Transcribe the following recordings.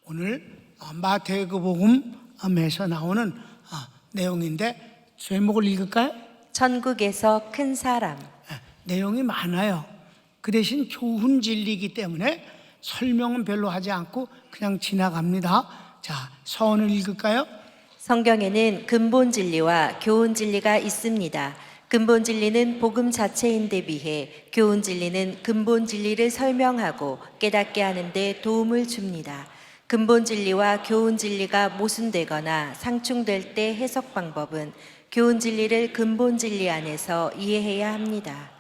오늘 마태복음에서 나오는 내용인데 제목을 읽을까요? 천국에서 큰 사람. 내용이 많아요. 그 대신 교훈 진리이기 때문에 설명은 별로 하지 않고 그냥 지나갑니다. 자, 서원을 읽을까요? 성경에는 근본 진리와 교훈 진리가 있습니다. 근본 진리는 복음 자체인데 비해 교훈 진리는 근본 진리를 설명하고 깨닫게 하는 데 도움을 줍니다. 근본 진리와 교훈 진리가 모순되거나 상충될 때 해석 방법은 교훈 진리를 근본 진리 안에서 이해해야 합니다.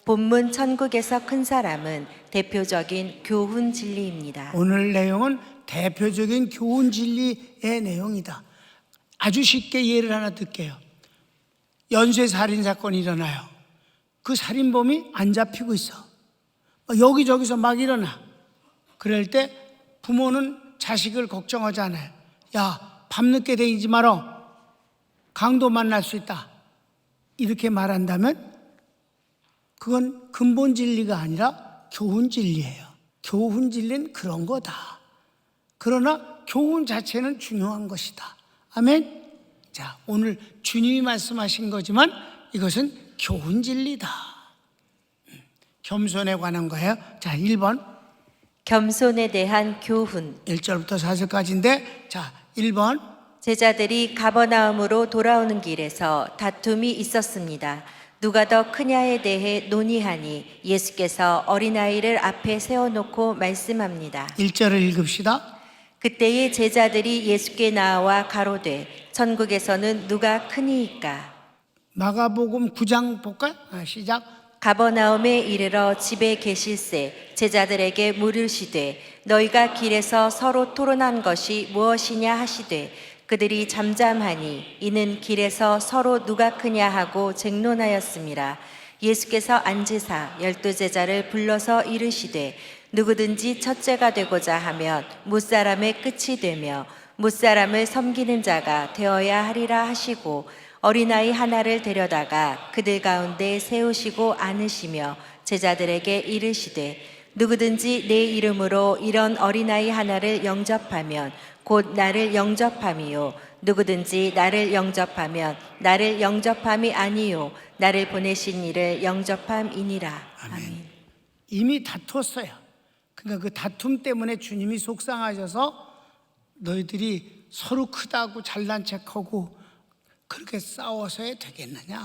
본문 천국에서 큰 사람은 대표적인 교훈 진리입니다. 오늘 내용은 대표적인 교훈 진리의 내용이다. 아주 쉽게 예를 하나 들게요. 연쇄 살인 사건이 일어나요. 그 살인범이 안 잡히고 있어. 여기저기서 막 일어나. 그럴 때 부모는 자식을 걱정하잖아요. 야, 밤늦게 다니지 마라. 강도 만날 수 있다. 이렇게 말한다면 그건 근본 진리가 아니라 교훈 진리예요. 교훈 진리는 그런 거다. 그러나 교훈 자체는 중요한 것이다. 아멘. 자, 오늘 주님이 말씀하신 거지만 이것은 교훈 진리다. 겸손에 관한 거예요. 자, 1번. 겸손에 대한 교훈. 1절부터 4절까지인데, 자, 1번. 제자들이 가버나움으로 돌아오는 길에서 다툼이 있었습니다. 누가 더 크냐에 대해 논의하니 예수께서 어린아이를 앞에 세워놓고 말씀합니다. 1절을 읽읍시다. 그때의 제자들이 예수께 나와 가로되 천국에서는 누가 크니이까. 마가복음 9장 볼까요? 시작. 가버나움에 이르러 집에 계실새 제자들에게 물으시되 너희가 길에서 서로 토론한 것이 무엇이냐 하시되 그들이 잠잠하니 이는 길에서 서로 누가 크냐 하고 쟁론하였습니다. 예수께서 앉으사 12제자를 불러서 이르시되 누구든지 첫째가 되고자 하면 무사람의 끝이 되며 무사람을 섬기는 자가 되어야 하리라 하시고 어린아이 하나를 데려다가 그들 가운데 세우시고 안으시며 제자들에게 이르시되 누구든지 내 이름으로 이런 어린아이 하나를 영접하면 곧 나를 영접함이요 누구든지 나를 영접하면 나를 영접함이 아니요 나를 보내신 이를 영접함이니라. 아멘. 이미 다투었어요. 그러니까 그 다툼 때문에 주님이 속상하셔서 너희들이 서로 크다고 잘난 척하고 그렇게 싸워서야 되겠느냐.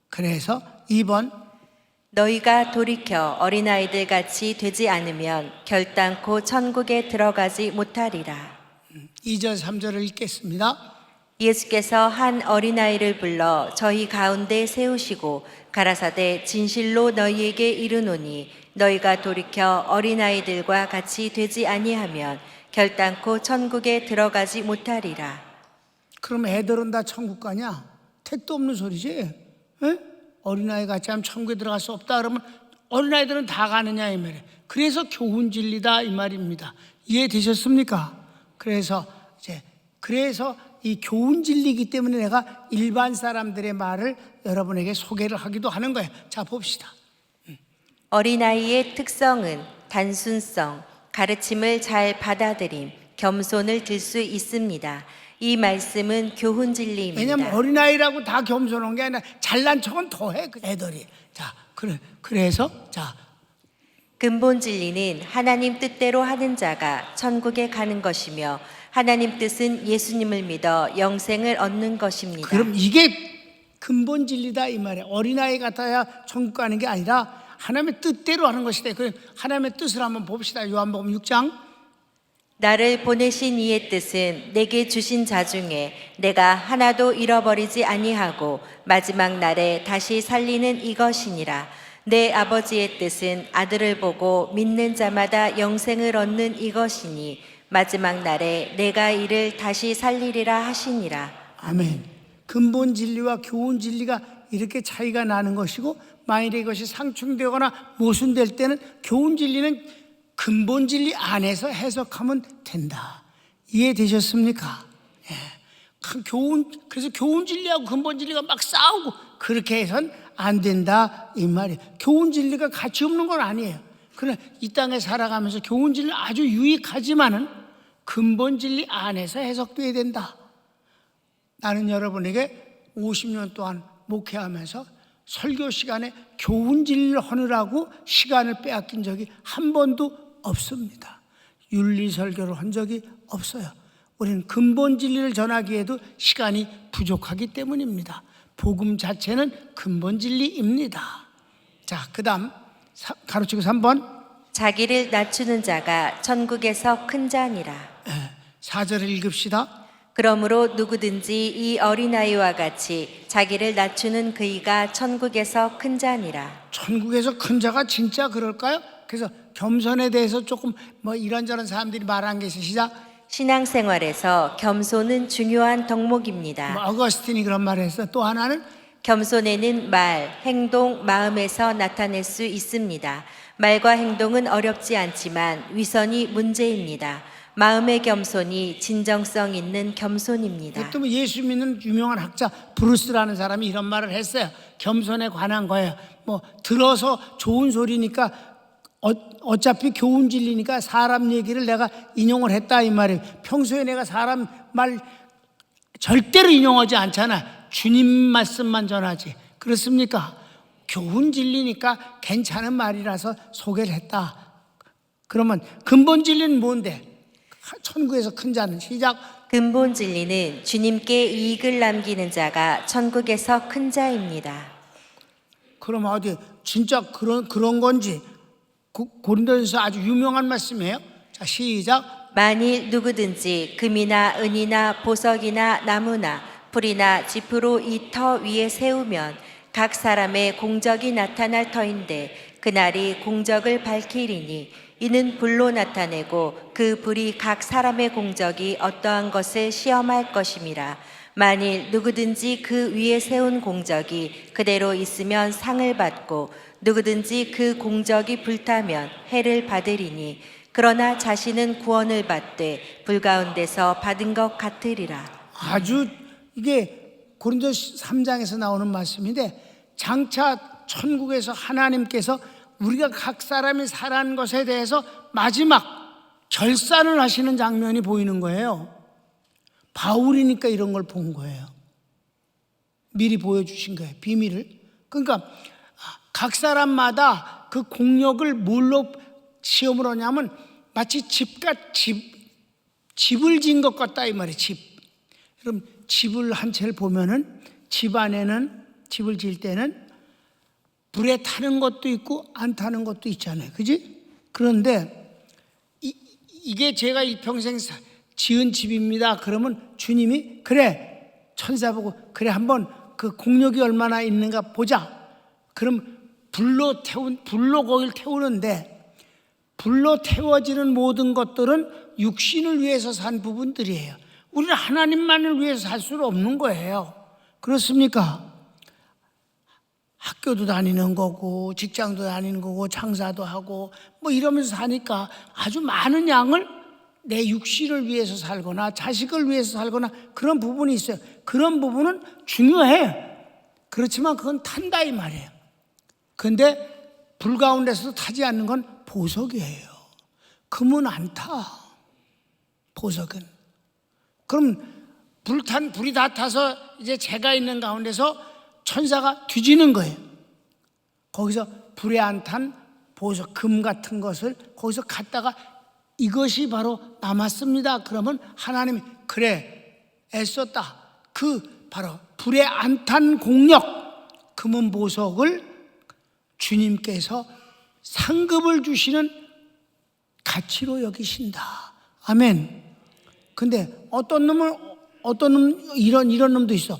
그래서 2번. 너희가 돌이켜 어린아이들 같이 되지 않으면 결단코 천국에 들어가지 못하리라. 2절 3절을 읽겠습니다. 예수께서 한 어린아이를 불러 저희 가운데 세우시고 가라사대 진실로 너희에게 이르노니 너희가 돌이켜 어린아이들과 같이 되지 아니하면 결단코 천국에 들어가지 못하리라. 그럼 애들은 다 천국 가냐? 택도 없는 소리지. 에? 어린아이 같이 하면 천국에 들어갈 수 없다 그러면 어린아이들은 다 가느냐 이 말이에요. 그래서 교훈 진리다 이 말입니다. 이해되셨습니까? 그래서 이 교훈 진리이기 때문에 내가 일반 사람들의 말을 여러분에게 소개를 하기도 하는 거예요. 자, 봅시다. 어린아이의 특성은 단순성, 가르침을 잘 받아들임, 겸손을 들 수 있습니다. 이 말씀은 교훈 진리입니다. 왜냐하면 어린아이라고 다 겸손한 게 아니라 잘난 척은 더해 애들이. 자, 그래서 근본 진리는 하나님 뜻대로 하는 자가 천국에 가는 것이며 하나님 뜻은 예수님을 믿어 영생을 얻는 것입니다. 그럼 이게 근본 진리다 이 말이에요. 어린아이 같아야 천국 가는 게 아니라 하나님의 뜻대로 하는 것이다. 그럼 하나님의 뜻을 한번 봅시다. 요한복음 6장. 나를 보내신 이의 뜻은 내게 주신 자 중에 내가 하나도 잃어버리지 아니하고 마지막 날에 다시 살리는 이것이니라. 내 아버지의 뜻은 아들을 보고 믿는 자마다 영생을 얻는 이것이니 마지막 날에 내가 이를 다시 살리리라 하시니라. 아멘. 근본 진리와 교훈 진리가 이렇게 차이가 나는 것이고 만일에 이것이 상충되거나 모순될 때는 교훈 진리는 근본 진리 안에서 해석하면 된다. 이해되셨습니까? 예. 그래서 교훈 진리하고 근본 진리가 막 싸우고 그렇게 해선 안 된다 이 말이에요. 교훈 진리가 가치 없는 건 아니에요. 그러나 이 땅에 살아가면서 교훈 진리는 아주 유익하지만은 근본 진리 안에서 해석돼야 된다. 나는 여러분에게 50년 동안 목회하면서 설교 시간에 교훈 진리를 하느라고 시간을 빼앗긴 적이 한 번도 없습니다. 윤리 설교를 한 적이 없어요. 우리는 근본 진리를 전하기에도 시간이 부족하기 때문입니다. 복음 자체는 근본 진리입니다. 자, 그 다음 가로치고 3번. 자기를 낮추는 자가 천국에서 큰 자니라. 4절을 읽읍시다. 그러므로 누구든지 이 어린아이와 같이 자기를 낮추는 그이가 천국에서 큰 자니라. 천국에서 큰 자가 진짜 그럴까요? 그래서 겸손에 대해서 조금 뭐 이런저런 사람들이 말한 게 있어요. 시작. 신앙생활에서 겸손은 중요한 덕목입니다. 뭐 어거스틴이 그런 말을 했어. 또 하나는 겸손에는 말, 행동, 마음에서 나타낼 수 있습니다. 말과 행동은 어렵지 않지만 위선이 문제입니다. 마음의 겸손이 진정성 있는 겸손입니다. 또 뭐 예수 믿는 유명한 학자 브루스라는 사람이 이런 말을 했어요. 겸손에 관한 거예요. 뭐 들어서 좋은 소리니까 어차피 교훈 진리니까 사람 얘기를 내가 인용을 했다 이 말이에요. 평소에 내가 사람 말 절대로 인용하지 않잖아. 주님 말씀만 전하지. 그렇습니까? 교훈 진리니까 괜찮은 말이라서 소개를 했다. 그러면 근본 진리는 뭔데? 천국에서 큰 자는 시작. 근본 진리는 주님께 이익을 남기는 자가 천국에서 큰 자입니다. 그럼 어디 진짜 그런 건지 고린도전서 아주 유명한 말씀이에요. 자, 시작. 만일 누구든지 금이나 은이나 보석이나 나무나 풀이나 지프로 이 터 위에 세우면 각 사람의 공적이 나타날 터인데 그날이 공적을 밝히리니 이는 불로 나타내고 그 불이 각 사람의 공적이 어떠한 것을 시험할 것임이라. 만일 누구든지 그 위에 세운 공적이 그대로 있으면 상을 받고 누구든지 그 공적이 불타면 해를 받으리니 그러나 자신은 구원을 받되 불 가운데서 받은 것 같으리라. 아주 이게 고린도 3장에서 나오는 말씀인데 장차 천국에서 하나님께서 우리가 각 사람이 살아난 것에 대해서 마지막 결산을 하시는 장면이 보이는 거예요. 바울이니까 이런 걸 본 거예요. 미리 보여주신 거예요. 비밀을. 그러니까 각 사람마다 그 공력을 뭘로 시험을 하냐면 마치 집을 지은 것 같다 이 말이에요. 집. 여러분 집을 한 채를 보면은 집 안에는 집을 지을 때는 불에 타는 것도 있고 안 타는 것도 있잖아요. 그지? 그런데 이게 제가 일평생 지은 집입니다. 그러면 주님이 그래 천사 보고 그래 한번 그 공력이 얼마나 있는가 보자. 그럼 불로 거기를 태우는데 불로 태워지는 모든 것들은 육신을 위해서 산 부분들이에요. 우리는 하나님만을 위해서 살 수는 없는 거예요. 그렇습니까? 학교도 다니는 거고 직장도 다니는 거고 장사도 하고 뭐 이러면서 사니까 아주 많은 양을 내 육신을 위해서 살거나 자식을 위해서 살거나 그런 부분이 있어요. 그런 부분은 중요해. 그렇지만 그건 탄다 이 말이에요. 그런데 불 가운데서도 타지 않는 건 보석이에요. 금은 안 타. 보석은. 그럼 불이 다 타서 이제 재가 있는 가운데서 천사가 뒤지는 거예요. 거기서 불에 안 탄 보석, 금 같은 것을 거기서 갖다가 이것이 바로 남았습니다. 그러면 하나님이 그래 애썼다. 그 바로 불에 안 탄 공력, 금은 보석을 주님께서 상급을 주시는 가치로 여기신다. 아멘. 근데 어떤 놈 이런 놈도 있어.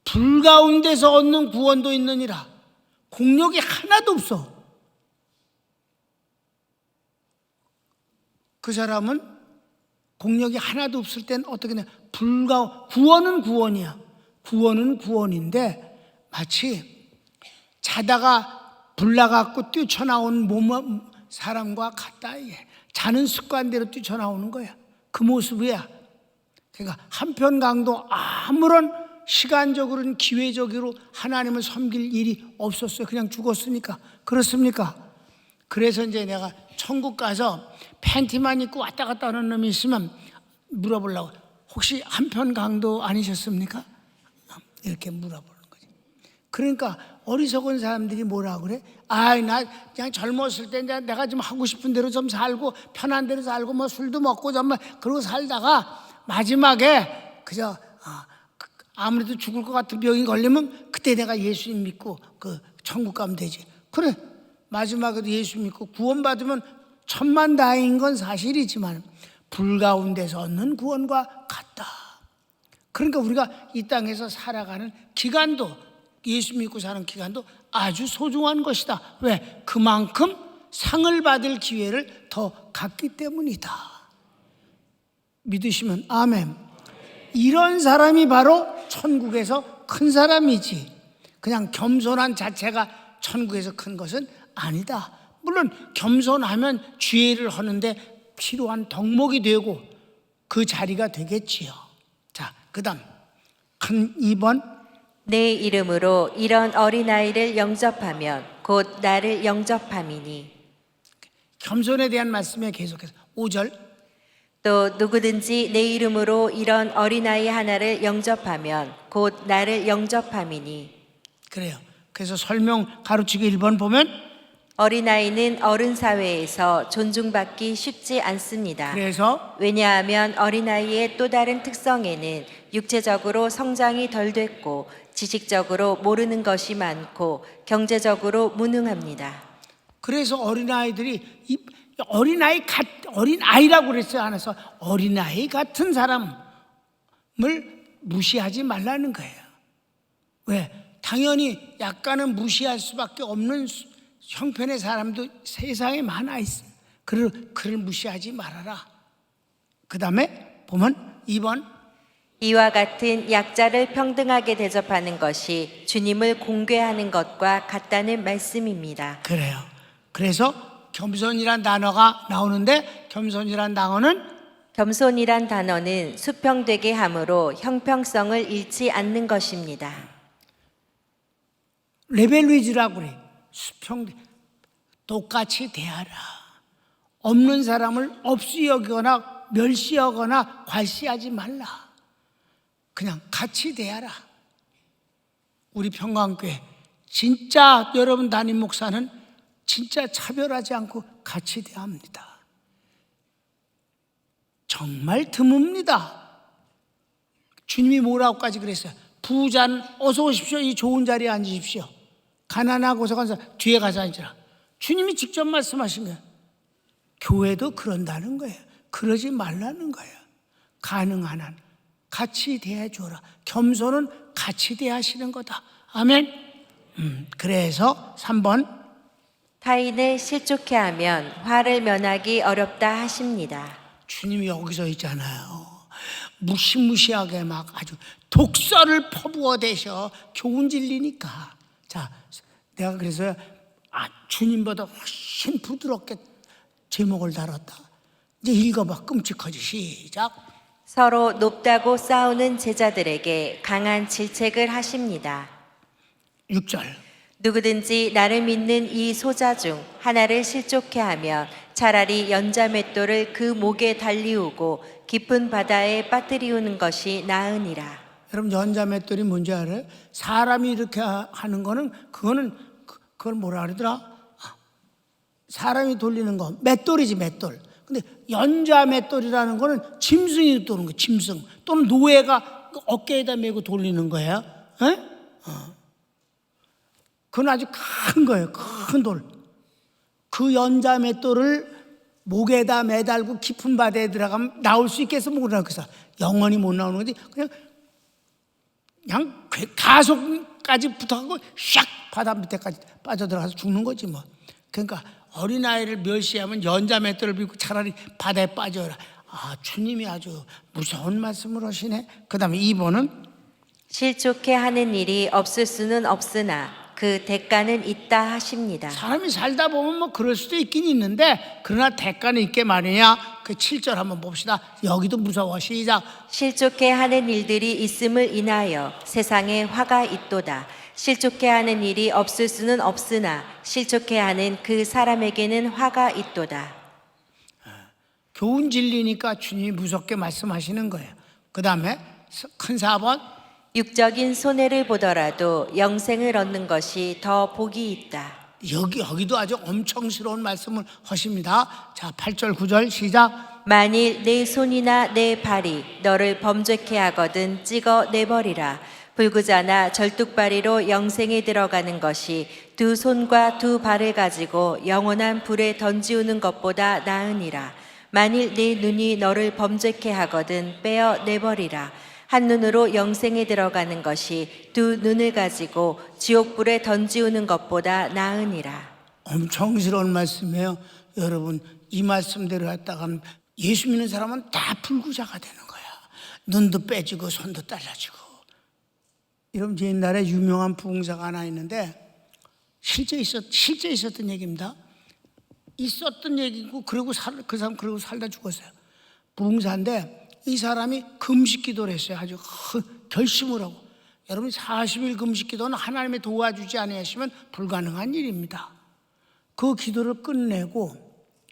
불 가운데서 얻는 구원도 있느니라. 공력이 하나도 없어. 그 사람은 공력이 하나도 없을 땐 어떻게 냐 구원은 구원이야. 구원은 구원인데 마치 자다가 불 나갖고 뛰쳐나온 사람과 같다. 자는 습관대로 뛰쳐나오는 거야. 그 모습이야. 그러니까 한편 강도 아무런 시간적으로는 기회적으로 하나님을 섬길 일이 없었어요. 그냥 죽었으니까. 그렇습니까? 그래서 이제 내가 천국 가서 팬티만 입고 왔다 갔다 하는 놈이 있으면 물어보려고, 혹시 한편 강도 아니셨습니까? 이렇게 물어보는 거지. 그러니까 어리석은 사람들이 뭐라 그래? 나 그냥 젊었을 때 이제 내가 좀 하고 싶은 대로 좀 살고 편한 대로 살고 뭐 술도 먹고 정말 그러고 살다가 마지막에 그저 아무래도 죽을 것 같은 병이 걸리면 그때 내가 예수님 믿고 그 천국 가면 되지. 그래, 마지막에도 예수 믿고 구원받으면 천만다행인 건 사실이지만 불 가운데서 얻는 구원과 같다. 그러니까 우리가 이 땅에서 살아가는 기간도, 예수 믿고 사는 기간도 아주 소중한 것이다. 왜? 그만큼 상을 받을 기회를 더 갖기 때문이다. 믿으시면 아멘. 이런 사람이 바로 천국에서 큰 사람이지, 그냥 겸손한 자체가 천국에서 큰 것은 아니다. 물론 겸손하면 죄를 하는데 필요한 덕목이 되고 그 자리가 되겠지요. 자, 그 다음 큰 2번. 내 이름으로 이런 어린아이를 영접하면 곧 나를 영접함이니. 겸손에 대한 말씀에 계속해서 5절. 또 누구든지 내 이름으로 이런 어린아이 하나를 영접하면 곧 나를 영접함이니. 그래요. 그래서 설명 가르치기 1번 보면 어린아이는 어른 사회에서 존중받기 쉽지 않습니다. 그래서 왜냐하면 어린아이의 또 다른 특성에는 육체적으로 성장이 덜 됐고 지식적으로 모르는 것이 많고 경제적으로 무능합니다. 그래서 어린아이들이 어린아이라고 그랬어요. 안에서 어린아이 같은 사람을 무시하지 말라는 거예요. 왜? 당연히 약간은 무시할 수밖에 없는 형편의 사람도 세상에 많아 있어. 그를 무시하지 말아라. 그 다음에 보면 2번. 이와 같은 약자를 평등하게 대접하는 것이 주님을 공개하는 것과 같다는 말씀입니다. 그래요. 그래서 겸손이란 단어가 나오는데, 겸손이란 단어는 수평되게 함으로 형평성을 잃지 않는 것입니다. 레벨 위주라고 그래. 똑같이 대하라. 없는 사람을 없이 여기거나 멸시하거나 괄시하지 말라. 그냥 같이 대하라. 우리 평강교회 진짜 여러분 담임 목사는 진짜 차별하지 않고 같이 대합니다. 정말 드뭅니다. 주님이 뭐라고까지 그랬어요? 부자는 어서 오십시오. 이 좋은 자리에 앉으십시오. 가난하고 고생한 사람 뒤에 가서 앉으라. 주님이 직접 말씀하신 거예요. 교회도 그런다는 거예요. 그러지 말라는 거예요. 가능한 한 같이 대해줘라. 겸손은 같이 대하시는 거다. 아멘. 그래서 3번. 타인을 실족해 하면 화를 면하기 어렵다 하십니다. 주님이 여기서 있잖아요. 무시무시하게 막 아주 독설을 퍼부어 대셔. 교훈 진리니까. 자, 내가 그래서 주님보다 훨씬 부드럽게 제목을 달았다. 이제 읽어봐. 끔찍하지. 시작. 서로 높다고 싸우는 제자들에게 강한 질책을 하십니다. 6절. 누구든지 나를 믿는 이 소자 중 하나를 실족해 하면 차라리 연자맷돌을 그 목에 달리우고 깊은 바다에 빠뜨리우는 것이 나으니라. 여러분, 연자맷돌이 뭔지 알아요? 사람이 이렇게 하는 거는 그걸 뭐라 그러더라? 사람이 돌리는 거 맷돌이지, 맷돌. 근데 연자맷돌이라는 거는 짐승이 도는 거예요. 짐승 또는 노예가 어깨에다 메고 돌리는 거예요. 그건 아주 큰 거예요. 큰 돌. 그 연자맷돌을 목에다 매달고 깊은 바다에 들어가면 나올 수 있겠어? 뭐라고 해서 영원히 못 나오는 거지. 그냥 가속까지 붙어가고 샥 바다 밑에까지 빠져들어가서 죽는 거지 뭐. 그러니까 어린아이를 멸시하면 연자맷돌을 빌고 차라리 바다에 빠져라. 주님이 아주 무서운 말씀을 하시네. 그 다음에 2번은 실족해 하는 일이 없을 수는 없으나 그 대가는 있다 하십니다. 사람이 살다 보면 뭐 그럴 수도 있긴 있는데, 그러나 대가는 있게 말이냐. 그 7절 한번 봅시다. 여기도 무서워. 시작. 실족해 하는 일들이 있음을 인하여 세상에 화가 있도다. 실족해 하는 일이 없을 수는 없으나 실족해 하는 그 사람에게는 화가 있도다. 교훈 진리니까 주님이 무섭게 말씀하시는 거예요. 그 다음에 큰 4번, 육적인 손해를 보더라도 영생을 얻는 것이 더 복이 있다. 여기도 아주 엄청스러운 말씀을 하십니다. 자, 8절 9절 시작. 만일 내 손이나 내 발이 너를 범죄케 하거든 찍어 내버리라. 불구자나 절뚝발이로 영생에 들어가는 것이 두 손과 두 발을 가지고 영원한 불에 던지우는 것보다 나으니라. 만일 네 눈이 너를 범죄케 하거든 빼어 내버리라. 한 눈으로 영생에 들어가는 것이 두 눈을 가지고 지옥불에 던지우는 것보다 나으니라. 엄청스러운 말씀이에요. 여러분, 이 말씀대로 했다가는 예수 믿는 사람은 다 불구자가 되는 거야. 눈도 빼지고 손도 잘라지고. 여러분, 옛날에 유명한 부흥사가 하나 있는데 실제 있었던 얘기입니다. 있었던 얘기고 그 사람 그러고 살다 죽었어요. 부흥사인데 이 사람이 금식 기도를 했어요. 아주 결심을 하고. 여러분, 40일 금식 기도는 하나님의 도와주지 않으시면 불가능한 일입니다. 그 기도를 끝내고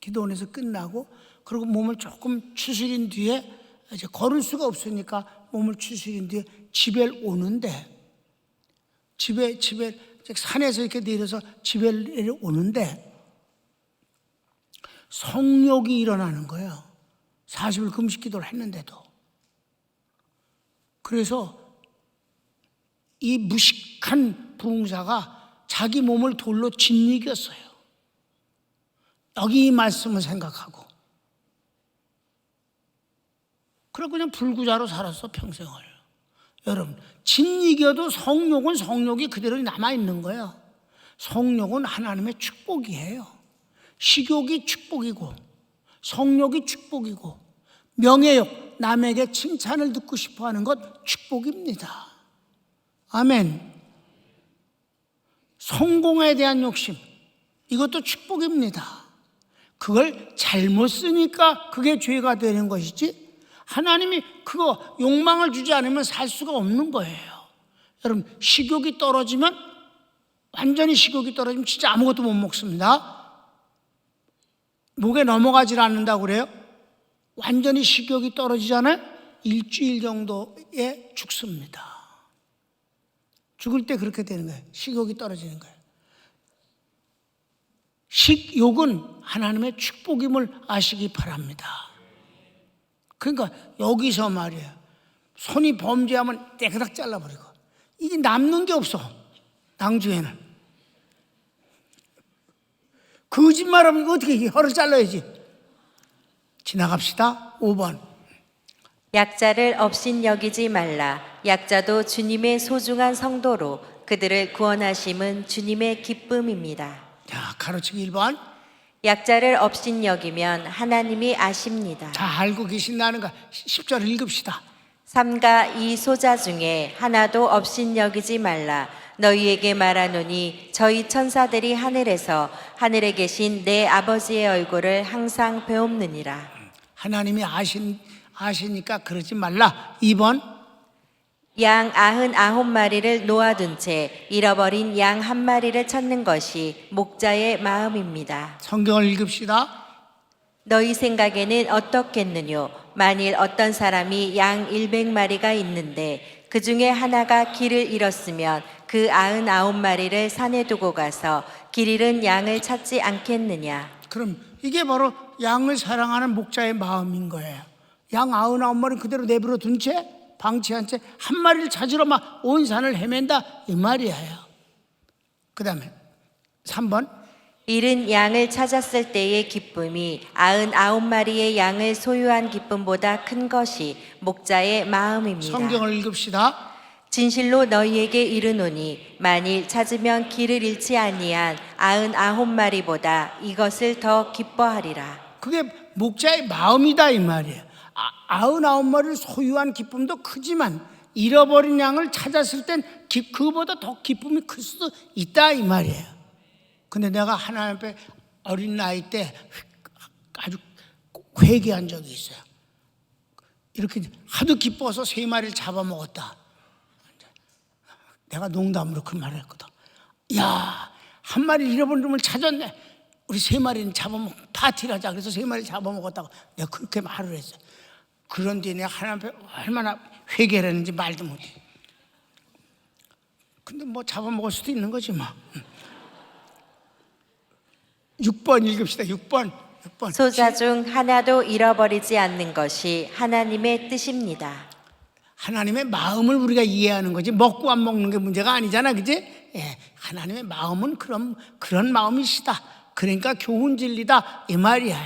기도원에서 끝나고 그리고 몸을 조금 추스린 뒤에 이제 걸을 수가 없으니까 몸을 추스린 뒤에 집에 오는데 집에 산에서 이렇게 내려서 집에 내려오는데 성욕이 일어나는 거예요. 40일 금식 기도를 했는데도. 그래서 이 무식한 부흥사가 자기 몸을 돌로 짓이겼어요. 여기 이 말씀을 생각하고. 그래서 그냥 불구자로 살았어, 평생을. 여러분, 짓이겨도 성욕은 성욕이 그대로 남아있는 거예요. 성욕은 하나님의 축복이에요. 식욕이 축복이고 성욕이 축복이고 명예욕, 남에게 칭찬을 듣고 싶어하는 것 축복입니다. 아멘. 성공에 대한 욕심, 이것도 축복입니다. 그걸 잘못 쓰니까 그게 죄가 되는 것이지 하나님이 그거 욕망을 주지 않으면 살 수가 없는 거예요. 여러분, 식욕이 떨어지면 완전히 식욕이 떨어지면 진짜 아무것도 못 먹습니다. 목에 넘어가질 않는다고 그래요. 완전히 식욕이 떨어지잖아요. 일주일 정도에 죽습니다. 죽을 때 그렇게 되는 거예요. 식욕이 떨어지는 거예요. 식욕은 하나님의 축복임을 아시기 바랍니다. 그러니까 여기서 말이에요. 손이 범죄하면 떼그닥 잘라버리고 이게 남는 게 없어. 나중에는 거짓말하면 이거 어떻게 혀를 잘라야지. 지나갑시다. 5번. 약자를 업신여기지 말라. 약자도 주님의 소중한 성도로 그들을 구원하심은 주님의 기쁨입니다. 자, 가로치기 1번. 약자를 업신여기면 하나님이 아십니다. 다 알고 계신다는 거 10절 읽읍시다. 삼가 이 소자 중에 하나도 업신여기지 말라. 너희에게 말하노니 저희 천사들이 하늘에서 하늘에 계신 내 아버지의 얼굴을 항상 배옵느니라. 하나님이 아시니까 그러지 말라. 2번. 양 99마리를 놓아둔 채 잃어버린 양 한 마리를 찾는 것이 목자의 마음입니다. 성경을 읽읍시다. 너희 생각에는 어떻겠느뇨? 만일 어떤 사람이 양 100마리가 있는데 그 중에 하나가 길을 잃었으면 그 99마리를 산에 두고 가서 길 잃은 양을 찾지 않겠느냐? 그럼 이게 바로 양을 사랑하는 목자의 마음인 거예요. 양 99마리 그대로 내버려 둔 채 방치한 채 한 마리를 찾으러 막 온 산을 헤맨다 이 말이에요. 그 다음에 3번. 잃은 양을 찾았을 때의 기쁨이 99마리의 양을 소유한 기쁨보다 큰 것이 목자의 마음입니다. 성경을 읽읍시다. 진실로 너희에게 이르노니 만일 찾으면 길을 잃지 아니한 99마리보다 이것을 더 기뻐하리라. 그게 목자의 마음이다 이 말이에요. 99마리를 소유한 기쁨도 크지만 잃어버린 양을 찾았을 땐 그보다 더 기쁨이 클 수도 있다 이 말이에요. 근데 내가 하나님 앞에 어린 나이 때 아주 회개한 적이 있어요. 이렇게 하도 기뻐서 3마리를 잡아먹었다. 내가 농담으로 그 말을 했거든. 야, 한 마리 잃어버린 놈을 찾았네. 우리 3마리는 잡아먹 파티를 하자. 그래서 3마리 잡아먹었다고 내가 그렇게 말을 했어. 그런데 내가 하나님 앞에 얼마나 회개를 했는지 말도 못해. 근데 뭐 잡아먹을 수도 있는 거지 뭐. 6번 읽읍시다. 6번. 소자 중 하나도 잃어버리지 않는 것이 하나님의 뜻입니다. 하나님의 마음을 우리가 이해하는 거지 먹고 안 먹는 게 문제가 아니잖아, 그지? 예, 하나님의 마음은 그런 마음이시다. 그러니까 교훈 진리다 이 말이야.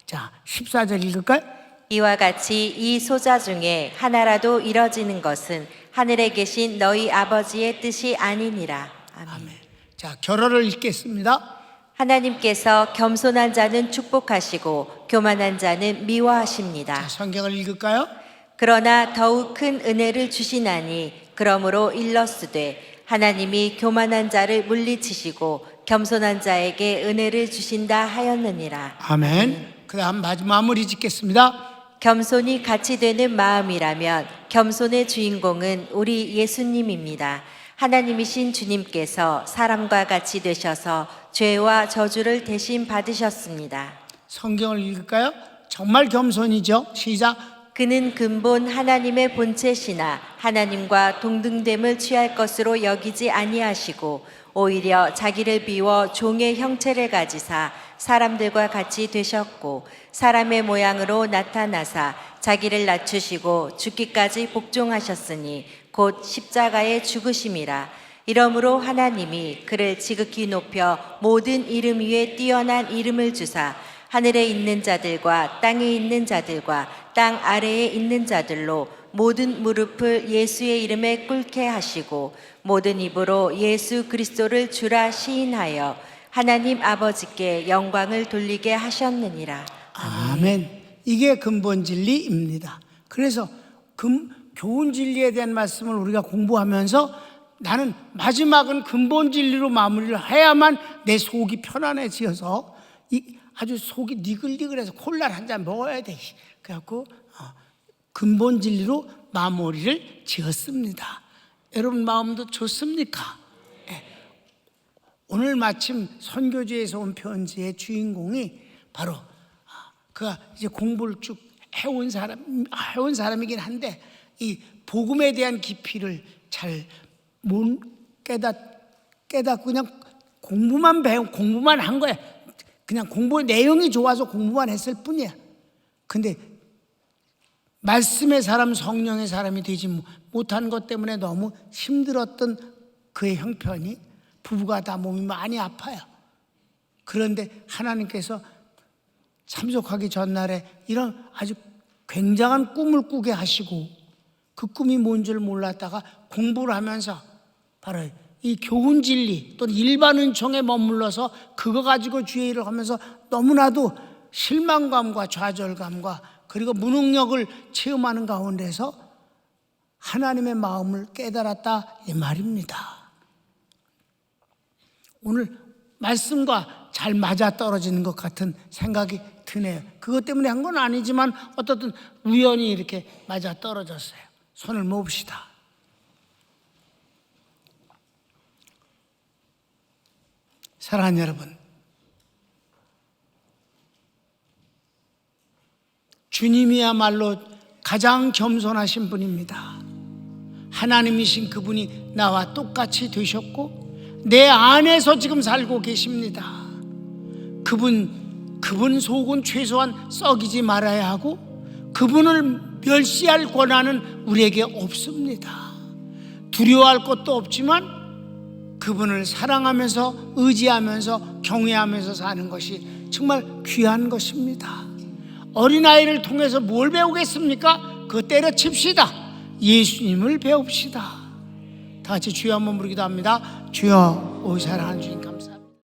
자, 14절 읽을까요? 이와 같이 이 소자 중에 하나라도 잃어지는 것은 하늘에 계신 너희 아버지의 뜻이 아니니라. 아멘. 자, 결어를 읽겠습니다. 하나님께서 겸손한 자는 축복하시고 교만한 자는 미워하십니다. 자, 성경을 읽을까요? 그러나 더욱 큰 은혜를 주시나니 그러므로 일러스되 하나님이 교만한 자를 물리치시고 겸손한 자에게 은혜를 주신다 하였느니라. 아멘. 그 다음 마무리 짓겠습니다. 겸손이 같이 되는 마음이라면 겸손의 주인공은 우리 예수님입니다. 하나님이신 주님께서 사람과 같이 되셔서 죄와 저주를 대신 받으셨습니다. 성경을 읽을까요? 정말 겸손이죠. 시작. 그는 근본 하나님의 본체시나 하나님과 동등됨을 취할 것으로 여기지 아니하시고 오히려 자기를 비워 종의 형체를 가지사 사람들과 같이 되셨고 사람의 모양으로 나타나사 자기를 낮추시고 죽기까지 복종하셨으니 곧 십자가에 죽으심이라. 이러므로 하나님이 그를 지극히 높여 모든 이름 위에 뛰어난 이름을 주사 하늘에 있는 자들과 땅에 있는 자들과 땅 아래에 있는 자들로 모든 무릎을 예수의 이름에 꿇게 하시고 모든 입으로 예수 그리스도를 주라 시인하여 하나님 아버지께 영광을 돌리게 하셨느니라. 아멘. 이게 근본 진리입니다. 그래서 교훈 진리에 대한 말씀을 우리가 공부하면서 나는 마지막은 근본 진리로 마무리를 해야만 내 속이 편안해지어서 아주 속이 니글니글해서 콜라를 한 잔 먹어야 돼. 그래갖고 근본 진리로 마무리를 지었습니다. 여러분 마음도 좋습니까? 네. 오늘 마침 선교지에서 온 편지의 주인공이 바로 그가 이제 공부를 쭉 해온 사람이긴 한데 이 복음에 대한 깊이를 잘 못 깨닫고 그냥 공부만 한 거야. 그냥 공부 내용이 좋아서 공부만 했을 뿐이야. 근데 말씀의 사람, 성령의 사람이 되지 못한 것 때문에 너무 힘들었던 그의 형편이 부부가 다 몸이 많이 아파요. 그런데 하나님께서 참석하기 전날에 이런 아주 굉장한 꿈을 꾸게 하시고 그 꿈이 뭔 줄 몰랐다가 공부를 하면서 바로 이 교훈 진리 또는 일반 은총에 머물러서 그거 가지고 주의 일을 하면서 너무나도 실망감과 좌절감과 그리고 무능력을 체험하는 가운데서 하나님의 마음을 깨달았다 이 말입니다. 오늘 말씀과 잘 맞아떨어지는 것 같은 생각이 드네요. 그것 때문에 한 건 아니지만 어떻든 우연히 이렇게 맞아떨어졌어요. 손을 모읍시다. 사랑하는 여러분, 주님이야말로 가장 겸손하신 분입니다. 하나님이신 그분이 나와 똑같이 되셨고 내 안에서 지금 살고 계십니다. 그분 속은 최소한 썩이지 말아야 하고 그분을 멸시할 권한은 우리에게 없습니다. 두려워할 것도 없지만 그분을 사랑하면서 의지하면서 경외하면서 사는 것이 정말 귀한 것입니다. 어린아이를 통해서 뭘 배우겠습니까? 그거 때려칩시다. 예수님을 배웁시다. 다 같이 주여 한번 부르기도 합니다. 주여, 오 사랑하는 주님